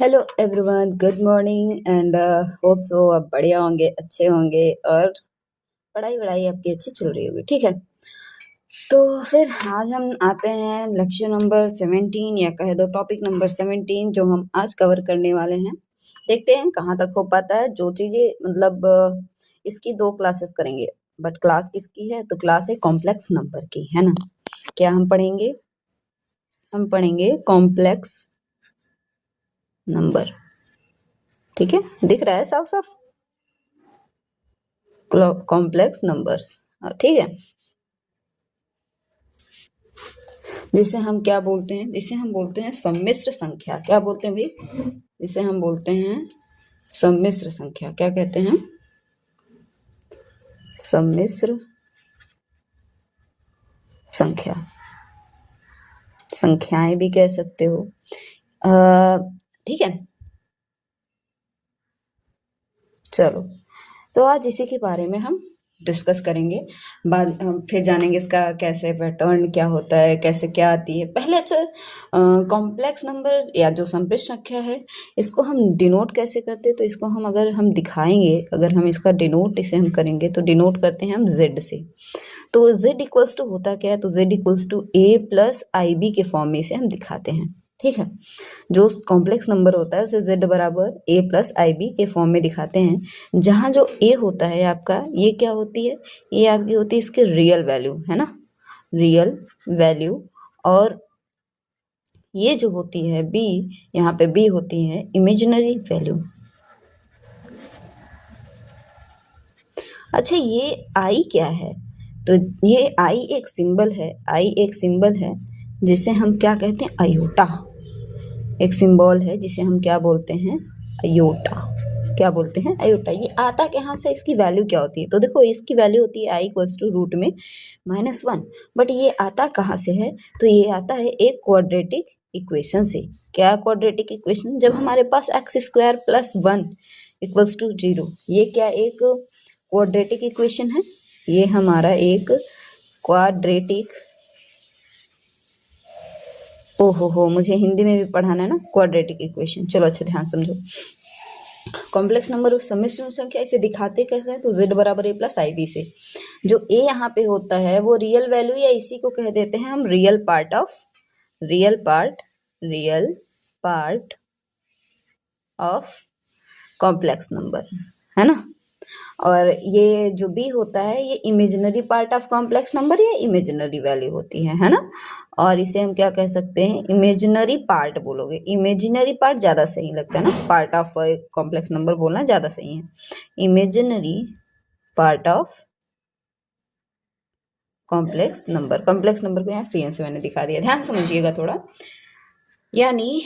Hello everyone, good morning and hope so आप बढ़िया होंगे, अच्छे होंगे और पढ़ाई आपकी अच्छी चल रही होगी। ठीक है, तो फिर आज हम आते हैं लेक्चर नंबर 17 या कहे दो टॉपिक नंबर 17 जो हम आज कवर करने वाले हैं। देखते हैं कहाँ तक हो पाता है। जो चीज़ें मतलब इसकी 2 क्लासेस करेंगे, बट क्लास किसकी है? तो क्लास है कॉम्प्लेक्स नंबर की, है ना। क्या हम पढ़ेंगे? हम पढ़ेंगे कॉम्प्लेक्स नंबर। ठीक है, दिख रहा है साफ साफ? कॉम्प्लेक्स नंबर्स, ठीक है। जिसे हम क्या बोलते हैं? जिसे हम बोलते हैं सम्मिश्र संख्या। क्या बोलते हैं भाई? जिसे हम बोलते हैं सम्मिश्र संख्या। क्या कहते हैं? सम्मिश्र संख्या। संख्याएं भी कह सकते हो। ठीक है, चलो तो आज इसी के बारे में हम डिस्कस करेंगे। बाद हम फिर जानेंगे इसका कैसे पैटर्न क्या होता है, कैसे क्या आती है। पहले अच्छा, कॉम्प्लेक्स नंबर या जो सम्मिश्र संख्या है, इसको हम डिनोट कैसे करते हैं? तो इसको हम अगर हम दिखाएंगे, अगर हम इसका डिनोट इसे हम करेंगे तो डिनोट करते हैं हम जेड से। तो z इक्वल्स टू होता क्या है? तो z equals to a plus I B के फॉर्म में इसे हम दिखाते हैं। ठीक है, जो कॉम्प्लेक्स नंबर होता है उसे z बराबर a प्लस आई बी के फॉर्म में दिखाते हैं। जहाँ जो a होता है आपका, ये क्या होती है? ये आपकी होती है इसकी रियल वैल्यू, है ना, रियल वैल्यू। और ये जो होती है b, यहाँ पे b होती है इमेजिनरी वैल्यू। अच्छा, ये आई क्या है? तो ये आई एक सिंबल है, आई एक सिंबल है जिसे हम क्या कहते हैं? अयोटा। एक सिंबल है जिसे हम क्या बोलते हैं? अयोटा। क्या बोलते हैं? अयोटा। ये आता कहाँ से? इसकी वैल्यू क्या होती है? तो देखो, इसकी वैल्यू होती है आई इक्वल्स टू रूट में -1। बट ये आता कहाँ से है? तो ये आता है एक क्वाड्रेटिक इक्वेशन से। क्या क्वाड्रेटिक इक्वेशन? जब हमारे पास x² + 1 इक्वल्स टू 0। ये क्या एक क्वाड्रेटिक इक्वेशन है? ये हमारा एक क्वाड्रेटिक, ओहो मुझे हिंदी में भी पढ़ाना है ना, क्वाड्रेटिक इक्वेशन। चलो अच्छा ध्यान समझो। कॉम्प्लेक्स नंबर सम्मिश्र संख्या इसे दिखाते कैसे हैं? तो z बराबर a प्लस आई बी से। जो a यहाँ पे होता है वो रियल वैल्यू, या इसी को कह देते हैं हम real part of complex number, है ना। और ये जो b होता है ये imaginary part of complex number, या इमेजिनरी वैल्यू होती है ना। और इसे हम क्या कह सकते हैं? इमेजिनरी पार्ट बोलोगे। इमेजिनरी पार्ट ज़्यादा सही लगता है ना, पार्ट ऑफ कॉम्प्लेक्स नंबर बोलना ज़्यादा सही है। Imaginary part of complex number को यहाँ CN से मैंने दिखा दिया, ध्यान समझिएगा थोड़ा। यानी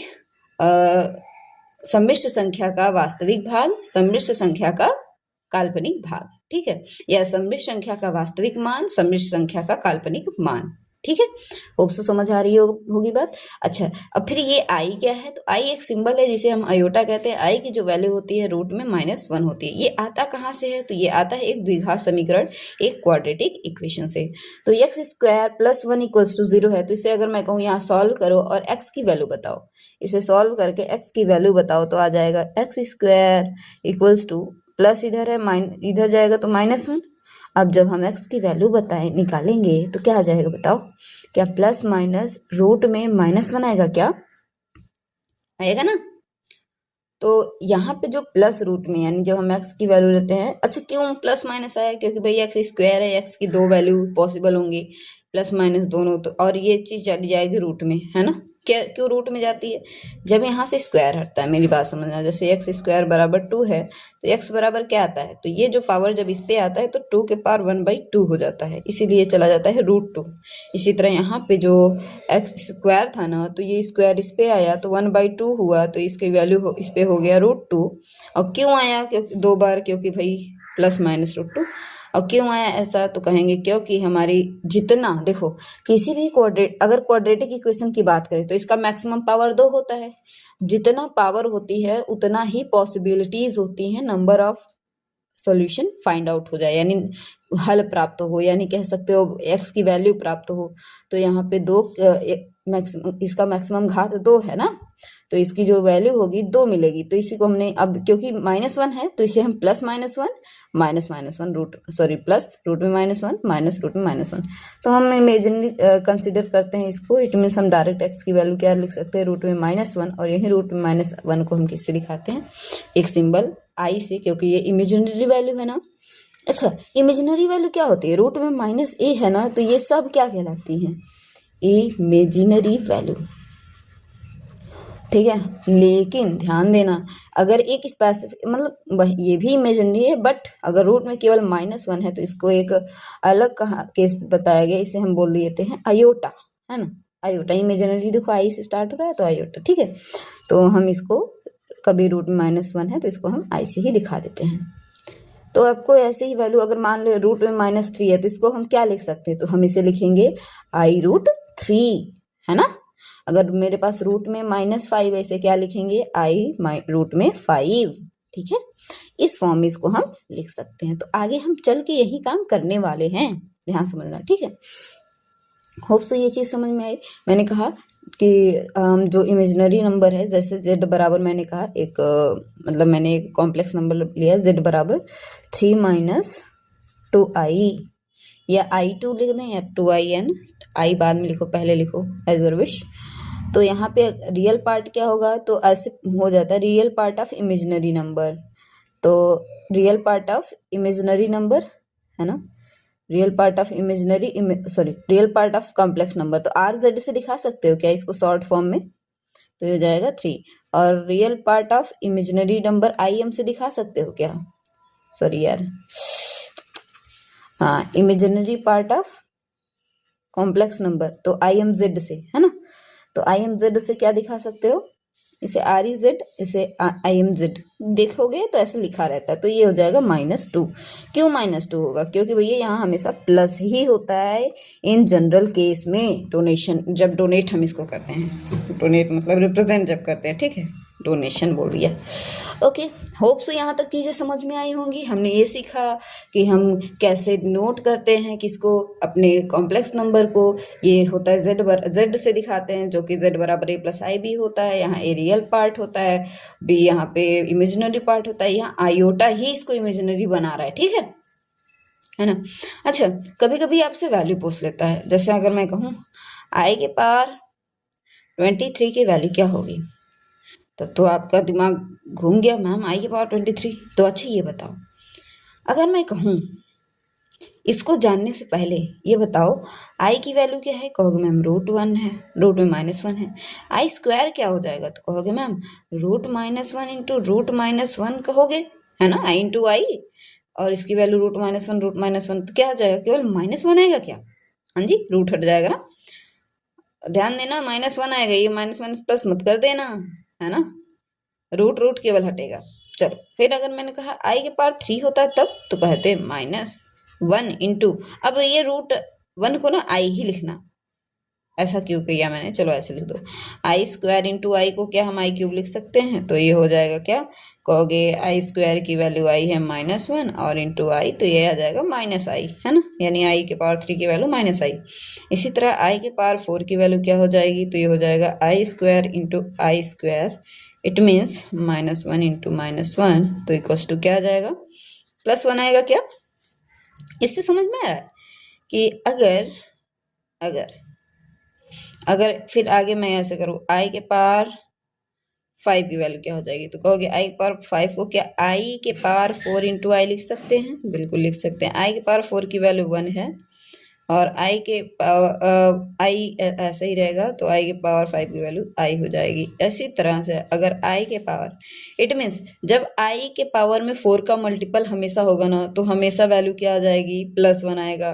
सम्मिश्र संख्या का वास्तविक भाग, सम्मिश्र संख्या का काल्पनिक भाग। ठीक है, या सम्मिश्र संख्या का वास्तविक मान, सम्मिश्र संख्या का काल्पनिक मान। ठीक है, होप सो समझ आ रही होगी बात। अच्छा, अब फिर ये आई क्या है? तो आई एक सिंबल है जिसे हम अयोटा कहते हैं। आई की जो वैल्यू होती है रूट में -1 होती है। ये आता कहाँ से है? तो ये आता है एक द्विघात समीकरण, एक क्वाड्रेटिक इक्वेशन से। तो x² + 1 इक्वल्स टू 0 है। तो इसे अगर मैं कहूँ यहाँ सॉल्व करो और x की वैल्यू बताओ, इसे सॉल्व करके x की वैल्यू बताओ, तो आ जाएगा x² इक्वल्स टू, प्लस इधर है, इधर जाएगा तो -1। अब जब हम x की वैल्यू बताएं, निकालेंगे तो क्या आ जाएगा बताओ? क्या प्लस माइनस रूट में -1 आएगा? क्या आएगा ना। तो यहाँ पे जो प्लस रूट में, यानी जब हम x की वैल्यू लेते हैं, अच्छा क्यों प्लस माइनस आया? क्योंकि भाई x² है, x की 2 वैल्यू पॉसिबल होंगी, प्लस माइनस दोनों। तो और ये चीज चली जाएगी रूट में, है ना। क्या क्यों रूट में जाती है? जब यहाँ से स्क्वायर हटता है, मेरी बात समझना। जैसे x² बराबर 2 है तो x बराबर क्या आता है? तो ये जो पावर जब इस पे आता है तो 2 के पावर 1/2 हो जाता है, इसीलिए चला जाता है √2। इसी तरह यहाँ पे जो x² था ना, तो ये स्क्वायर इस पे आया तो 1/2 हुआ, तो इसकी वैल्यू इस पे हो गया √2। और क्यों आया? क्योंकि 2 बार, क्योंकि भाई प्लस माइनस √2। और क्यों आया ऐसा? तो कहेंगे क्योंकि हमारी जितना, देखो किसी भी अगर क्वाड्रेटिक इक्वेशन की बात करें तो इसका मैक्सिमम पावर 2 होता है। जितना पावर होती है उतना ही पॉसिबिलिटीज होती हैं number of solution find out हो जाए, यानी हल प्राप्त हो, यानी कह सकते हो x की वैल्यू प्राप्त हो। तो यहाँ पे 2 मैक्सिमम, इसका मैक्सिमम घात 2 है ना, तो इसकी जो वैल्यू होगी 2 मिलेगी। तो इसी को हमने अब क्योंकि -1 है तो इसे हम plus -1 minus -1 root sorry plus root में -1 माइनस रूट में -1, तो हम इमेजिनरी कंसिडर करते हैं इसको। इट मीन्स हम डायरेक्ट x की वैल्यू क्या लिख सकते हैं, रूट में -1, और यही रूट में -1 को हम किससे दिखाते हैं, एक सिंबल i से, क्योंकि ये इमेजिनरी वैल्यू है ना। अच्छा, इमेजिनरी वैल्यू क्या होती है, रूट में -a है ना, तो ये सब क्या कहलाती हैं, इमेजिनरी वैल्यू, ठीक है। लेकिन ध्यान देना, अगर एक स्पेसिफिक मतलब ये भी इमेजिनरी है, बट अगर रूट में केवल -1 है तो इसको एक अलग केस बताया गया, इसे हम बोल देते हैं आयोटा, है ना। आयोटा इमेजिनरी, देखो आई से स्टार्ट हो रहा है तो आयोटा, ठीक है। तो हम इसको कभी रूट में -1 है तो इसको हम आई से ही दिखा देते हैं। तो आपको ऐसे ही वैल्यू, अगर मान लो रूट में -3 है तो इसको हम क्या लिख सकते हैं, तो हम इसे लिखेंगे i√3, है ना। अगर मेरे पास रूट में -5 है, इसे क्या लिखेंगे, i√5, ठीक है। इस फॉर्म में इसको हम लिख सकते हैं। तो आगे हम चल के यही काम करने वाले हैं, ध्यान समझना, ठीक है। होप सो ये चीज़ समझ में आई। मैंने कहा कि जो इमेजिनरी नंबर है, जैसे z बराबर, मैंने कहा एक मतलब मैंने एक कॉम्प्लेक्स नंबर लिया, z बराबर 3 - 2i, या i2 लिख दें या 2in, i बाद में लिखो, पहले लिखो एज योर विश। तो यहाँ पे रियल पार्ट क्या होगा, तो ऐसे हो जाता है real part of imaginary number, तो real part of imaginary number, है ना, real part of imaginary real part of complex number, तो RZ से दिखा सकते हो क्या इसको शॉर्ट फॉर्म में, तो ये हो जाएगा 3। और real part of imaginary number IM से दिखा सकते हो क्या, सॉरी यार, हाँ, imaginary part of complex number तो IMZ से, है ना। तो IMZ से क्या दिखा सकते हो, इसे REZ, इसे IMZ देखोगे तो ऐसे लिखा रहता है, तो ये हो जाएगा -2। क्यों -2 होगा, क्योंकि भैया यहाँ हमेशा प्लस ही होता है इन जनरल केस में, डोनेशन जब डोनेट हम इसको करते हैं, डोनेट मतलब रिप्रेजेंट जब करते हैं, ठीक है, डोनेशन बोल दिया। ओके, होप सो यहाँ तक चीज़ें समझ में आई होंगी। हमने ये सीखा कि हम कैसे नोट करते हैं किसको, अपने कॉम्प्लेक्स नंबर को, ये होता है z से दिखाते हैं, जो कि z बराबर a + ib होता है। यहाँ a रियल पार्ट होता है, b यहाँ पे इमेजिनरी पार्ट होता है, यहाँ आयोटा ही इसको इमेजिनरी बना रहा है, ठीक है ना। अच्छा, कभी कभी आपसे वैल्यू पूछ लेता है, जैसे अगर मैं कहूँ i के पावर 23 की वैल्यू क्या होगी, तो आपका दिमाग घूम गया, मैम i की पावर 23, तो अच्छा ये बताओ, अगर मैं कहूँ इसको जानने से पहले ये बताओ i की वैल्यू क्या है, कहोगे मैम √1 है, रूट में -1 है। i स्क्वायर क्या हो जाएगा, तो कहोगे मैम √-1 इंटू √-1 कहोगे, है ना, i इंटू आई, और इसकी वैल्यू √-1 तो क्या हो जाएगा, केवल -1 आएगा क्या, हाँ जी, रूट हट जाएगा ना, ध्यान देना, -1 आएगा, ये माइनस माइनस प्लस मत कर देना, है ना, रूट केवल हटेगा। चलो, फिर अगर मैंने कहा i के पावर 3 होता है तब, तो कहते -1 इंटू, अब ये √1 को ना i ही लिखना, ऐसा क्यों किया मैंने, चलो ऐसे लिख दो, i स्क्वायर इंटू आई को क्या हम i³ लिख सकते हैं, तो ये हो जाएगा क्या, कहोगे i स्क्वायर की वैल्यू i है -1 और इंटू आई, तो ये आ जाएगा -i, है ना, यानी i के पावर 3 की वैल्यू -i। इसी तरह i के पावर 4 की वैल्यू क्या हो जाएगी, तो ये हो जाएगा i square into I square, it means -1 into -1, तो इक्वल्स टू क्या आ जाएगा, +1 आएगा क्या। इससे समझ में आ रहा है कि अगर फिर आगे मैं ऐसे करूँ, i के पावर 5 की वैल्यू क्या हो जाएगी, तो कहोगे i के पावर 5 को क्या i के पावर 4 इंटू आई लिख सकते हैं, बिल्कुल लिख सकते हैं। i के पावर 4 की वैल्यू 1 है, और i के पावर ऐसे ही रहेगा, तो i के पावर 5 की वैल्यू i हो जाएगी। इसी तरह से अगर i के पावर, इट मीन्स जब i के पावर में 4 का मल्टीपल हमेशा होगा ना, तो हमेशा वैल्यू क्या आ जाएगी, +1 आएगा।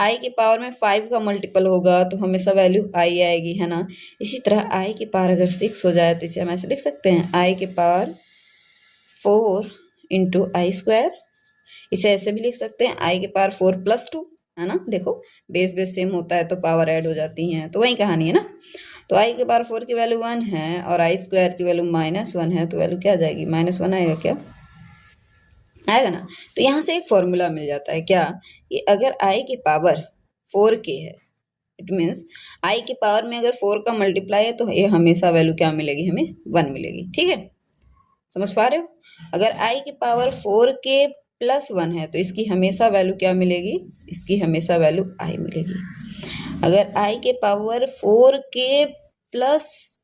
i के पावर में 5 का मल्टीपल होगा तो हमेशा वैल्यू i आएगी, है ना। इसी तरह i के पावर अगर 6 हो जाए तो इसे हम ऐसे लिख सकते हैं, i के पावर 4 इंटू आई स्क्वायर, इसे ऐसे भी लिख सकते हैं, i के पावर 4 + 2, है ना, देखो बेस सेम होता है तो पावर ऐड हो जाती हैं, तो वही कहानी है ना। तो i के पावर 4 की वैल्यू 1 है और आई स्क्वायर की वैल्यू -1 है, तो वैल्यू क्या आ जाएगी, -1 आएगा क्या, आएगा ना। तो यहाँ से एक फॉर्मूला मिल जाता है क्या, कि अगर i की पावर 4k है इट मीन्स आई के पावर में अगर 4 का मल्टीप्लाई है तो ये हमेशा वैल्यू क्या मिलेगी, हमें 1 मिलेगी। ठीक है, समझ पा रहे हो? अगर आई की पावर 4 के प्लस 1 है तो इसकी हमेशा वैल्यू क्या मिलेगी, इसकी हमेशा वैल्यू आई मिलेगी। अगर आई के पावर 4 के प्लस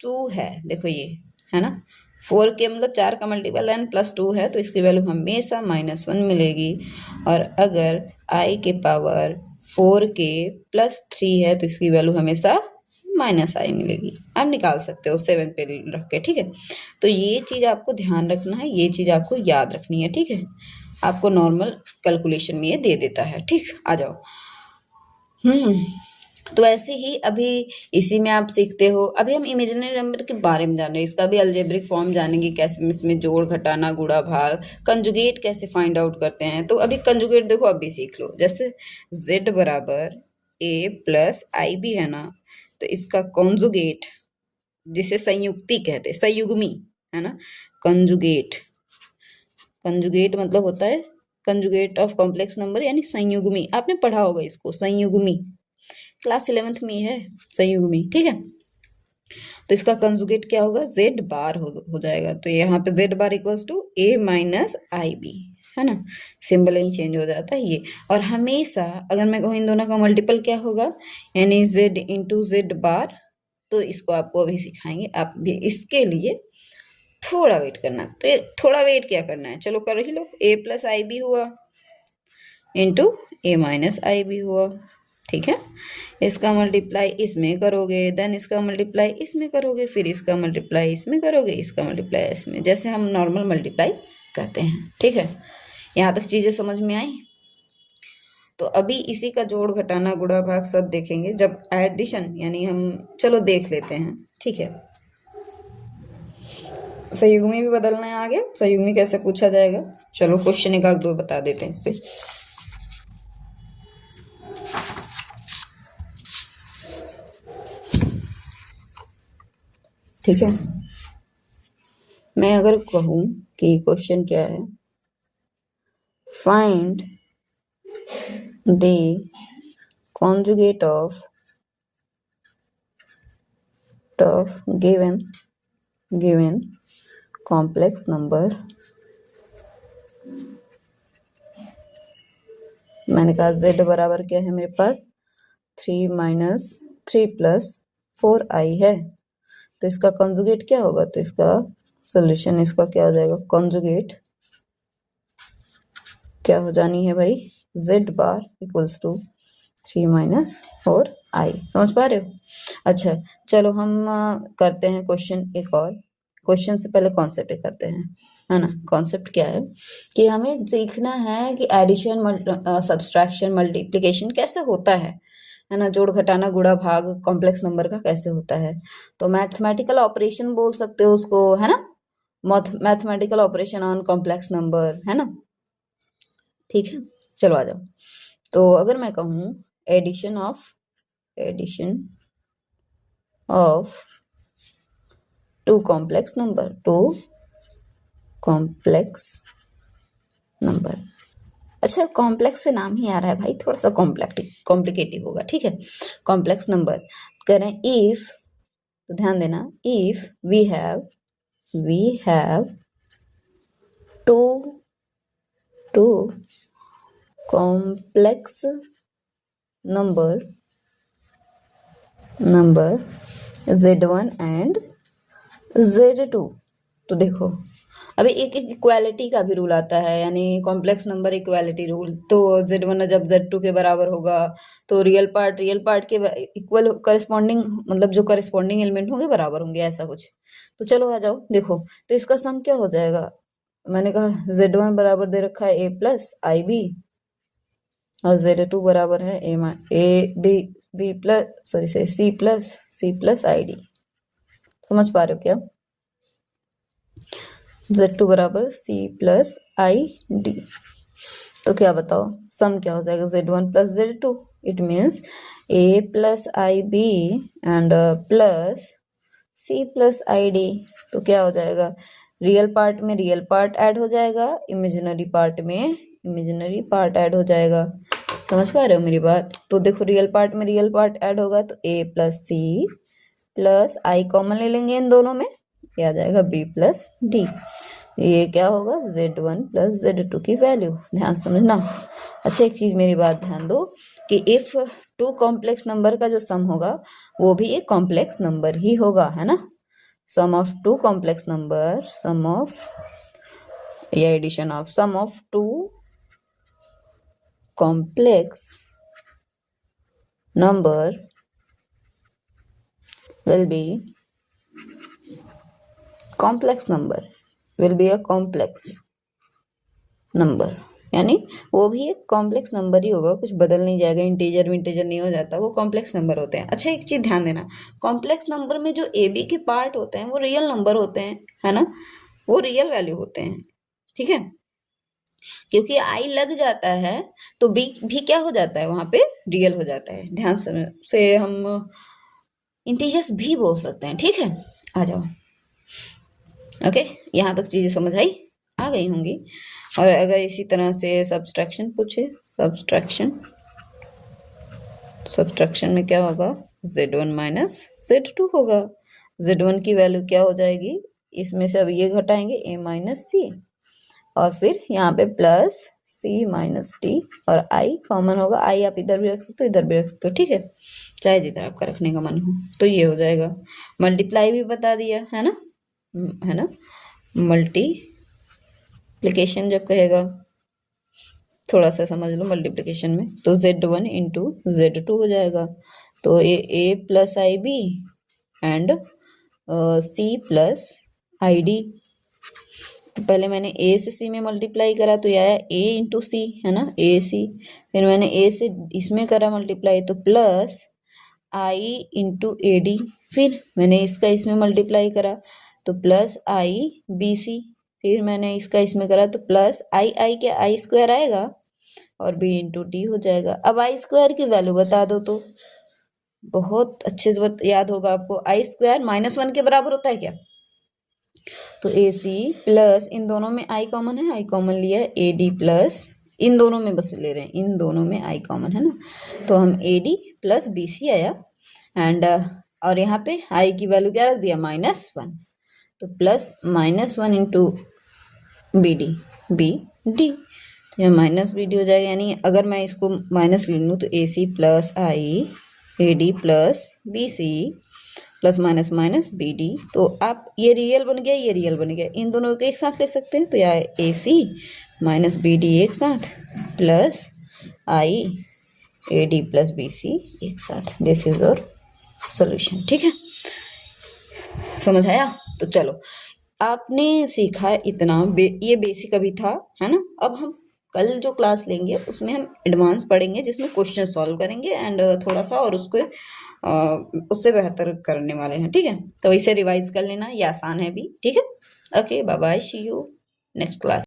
2 है, देखो ये है ना, 4 के मतलब 4 का मल्टीपल एन प्लस 2 है तो इसकी वैल्यू हमेशा -1 मिलेगी। और अगर आई के पावर 4 के प्लस 3 है तो इसकी वैल्यू हमेशा -i मिलेगी। आप निकाल सकते हो 7 पे रख के। ठीक है, तो ये चीज़ आपको ध्यान रखना है, ये चीज़ आपको याद रखनी है। ठीक है, आपको नॉर्मल कैलकुलेशन में ये दे देता है। ठीक, आ जाओ। तो ऐसे ही अभी इसी में आप सीखते हो। अभी हम इमेजिनरी नंबर के बारे में जान रहे हैं, इसका भी अलजेब्रिक फॉर्म जानेंगे, कैसे इसमें जोड़ घटाना गुणा भाग, कंजुगेट कैसे फाइंड आउट करते हैं। तो अभी कंजुगेट देखो अभी सीख लो। जैसे z बराबर a प्लस आई बी है ना, तो इसका कॉन्जुगेट जिसे संयुक्ति कहते हैं, संयुग्मी है ना, कंजुगेट, कंजुगेट मतलब होता है कंजुगेट ऑफ कॉम्प्लेक्स नंबर यानी संयुग्मी। आपने पढ़ा होगा इसको, संयुग्मी क्लास 11th में है संयुग्मी। ठीक है, तो इसका कंजुगेट क्या होगा, z बार हो जाएगा। तो यहाँ पे z bar equals to a minus I B है ना, सिंबल ही चेंज हो जाता है ये। और हमेशा अगर मैं कहूँ इन दोनों का मल्टीपल क्या होगा, यानी z इंटू जेड बार। तो इसको आपको अभी सिखाएंगे, आप भी इसके लिए थोड़ा वेट करना। तो थोड़ा वेट क्या करना है, चलो कर ही लो। a प्लस आई बी हुआ into a minus I B हुआ। ठीक है, इसका मल्टीप्लाई इसमें करोगे, देन इसका मल्टीप्लाई इसमें करोगे, फिर इसका मल्टीप्लाई इसमें करोगे, इसका मल्टीप्लाई इसमें, जैसे हम नॉर्मल मल्टीप्लाई करते हैं। ठीक है, यहाँ तक चीजें समझ में आई? तो अभी इसी का जोड़ घटाना गुणा भाग सब देखेंगे जब एडिशन, यानी हम चलो देख लेते हैं। ठीक है, संयुग्मी भी बदलना है आगे, संयुग्मी कैसे पूछा जाएगा, चलो क्वेश्चन एक आध दो बता देते हैं इस पे। ठीक है, मैं अगर कहूं कि क्वेश्चन क्या है, find the conjugate of given complex number। मैंने कहा z बराबर क्या है मेरे पास, 3 माइनस 3 प्लस 4i है। तो इसका कंजुगेट क्या होगा, तो इसका सॉल्यूशन इसका क्या हो जाएगा, कंजुगेट क्या हो जानी है भाई, z bar equals to 3 minus 4i। समझ पा रहे हो? अच्छा चलो हम करते हैं क्वेश्चन एक और। क्वेश्चन से पहले कॉन्सेप्ट करते हैं, है ना। कॉन्सेप्ट क्या है कि हमें सीखना है कि एडिशन, सब्सट्रैक्शन, मल्टीप्लिकेशन कैसे होता है ना, जोड़ घटाना गुणा भाग कॉम्प्लेक्स नंबर का कैसे होता है। तो मैथमेटिकल ऑपरेशन बोल सकते हो उसको, है ना, mathematical operation on complex number, है ना। ठीक है, चलो आ जाओ। तो अगर मैं कहूँ addition of two complex number. अच्छा, कॉम्प्लेक्स से नाम ही आ रहा है भाई, थोड़ा सा कॉम्प्लिकेटिव होगा। ठीक है, कॉम्प्लेक्स नंबर करें इफ, तो ध्यान देना, if we have two complex number z1 and z2। तो देखो अभी एक इक्वालिटी का भी रूल आता है, यानी कॉम्प्लेक्स नंबर इक्वालिटी रूल। तो z1 जब z2 के बराबर होगा तो रियल पार्ट के इक्वल करस्पॉन्डिंग, मतलब जो करस्पॉन्डिंग एलिमेंट होंगे बराबर होंगे, ऐसा कुछ। तो चलो आ जाओ, देखो तो इसका सम क्या हो जाएगा। मैंने कहा z1 बराबर दे रखा है a प्लस आई बी और z2 बराबर है c प्लस आई डी। समझ पा रहे हो क्या, z2 बराबर c प्लस आई डी। तो क्या बताओ सम क्या हो जाएगा, z1 plus z2, it means a plus I B and plus c plus I D. तो क्या हो जाएगा, रियल पार्ट में रियल पार्ट ऐड हो जाएगा, इमेजिनरी पार्ट में इमेजिनरी पार्ट ऐड हो जाएगा। समझ पा रहे हो मेरी बात? तो देखो रियल पार्ट में रियल पार्ट ऐड होगा तो a plus C plus I common ले लेंगे इन दोनों में, ये आ जाएगा b प्लस डी। ये क्या होगा z1 प्लस z2 की वैल्यू, ध्यान समझना। अच्छा एक चीज मेरी बात ध्यान दो कि इफ टू कॉम्प्लेक्स नंबर का जो सम होगा वो भी एक कॉम्प्लेक्स नंबर ही होगा, है ना। Sum of two complex number, sum of या addition of sum of two complex number will be complex number, will be a complex number, यानी वो भी एक कॉम्प्लेक्स नंबर ही होगा, कुछ बदल नहीं जाएगा, इंटीजर विंटीजर नहीं हो जाता, वो कॉम्प्लेक्स नंबर होते हैं। अच्छा एक चीज ध्यान देना, कॉम्प्लेक्स नंबर में जो ए बी के पार्ट होते हैं वो रियल नंबर होते हैं, है ना, वो रियल वैल्यू होते हैं, ठीक है। क्योंकि आई लग जाता है तो बी भी क्या हो जाता है, वहां पे रियल हो जाता है। ध्यान से हम इंटीजर्स भी बोल सकते हैं, ठीक है। आ जाओ, ओके, यहाँ तक चीजें समझ आ गई होंगी। और अगर इसी तरह से सब्सट्रैक्शन पूछे, सब्सट्रैक्शन में क्या होगा, z1 माइनस z2 होगा। z1 की वैल्यू क्या हो जाएगी, इसमें से अब ये घटाएंगे a माइनस सी, और फिर यहाँ पे प्लस c माइनस डी, और i कॉमन होगा, i आप इधर भी रख सकते हो इधर भी रख सकते हो, ठीक है, चाहे जिधर आपका रखने का मन हो। तो ये हो जाएगा, मल्टीप्लाई भी बता दिया है ना, मल्टीप्लिकेशन जब कहेगा थोड़ा सा समझ लो मल्टीप्लिकेशन में, तो z1 इंटू z2 हो जाएगा, तो a plus I B and c plus I D. तो पहले मैंने a से c में मल्टीप्लाई करा तो ये आया a इंटू सी, है ना, a c, फिर मैंने a से इसमें करा मल्टीप्लाई तो plus i into A D, फिर मैंने इसका इसमें मल्टीप्लाई करा तो प्लस i बी सी, फिर मैंने इसका इसमें करा तो प्लस आई के आई स्क्वायर आएगा और b इंटू डी हो जाएगा। अब आई स्क्वायर की वैल्यू बता दो तो बहुत अच्छे से याद होगा आपको, आई स्क्वायर -1 के बराबर होता है क्या, तो ए सी प्लस इन दोनों में आई कॉमन है, आई कॉमन लिया है, ए डी प्लस इन दोनों में बस ले रहे हैं, इन दोनों में आई कॉमन है ना, तो हम A D plus B C आया एंड और यहाँ पे आई की वैल्यू क्या रख दिया -1, तो प्लस -1 इंटू बी डी तो यह माइनस बी डी हो जाएगा, यानी अगर मैं इसको माइनस ले लूँ तो a c plus I A D plus B c plus minus minus B d, तो आप ये रियल बन गया, ये रियल बन गया, इन दोनों को एक साथ ले सकते हैं, तो यह A C minus B D एक साथ plus I A D plus B C एक साथ, दिस इज योर सॉल्यूशन, ठीक है, समझ आया। तो चलो आपने सीखा इतना, ये बेसिक अभी था, है ना। अब हम कल जो क्लास लेंगे उसमें हम एडवांस पढ़ेंगे, जिसमें क्वेश्चन सॉल्व करेंगे एंड थोड़ा सा और उसको उससे बेहतर करने वाले हैं, ठीक है। तो इसे रिवाइज कर लेना, ये आसान है भी, ठीक है। Okay bye bye, see you next class.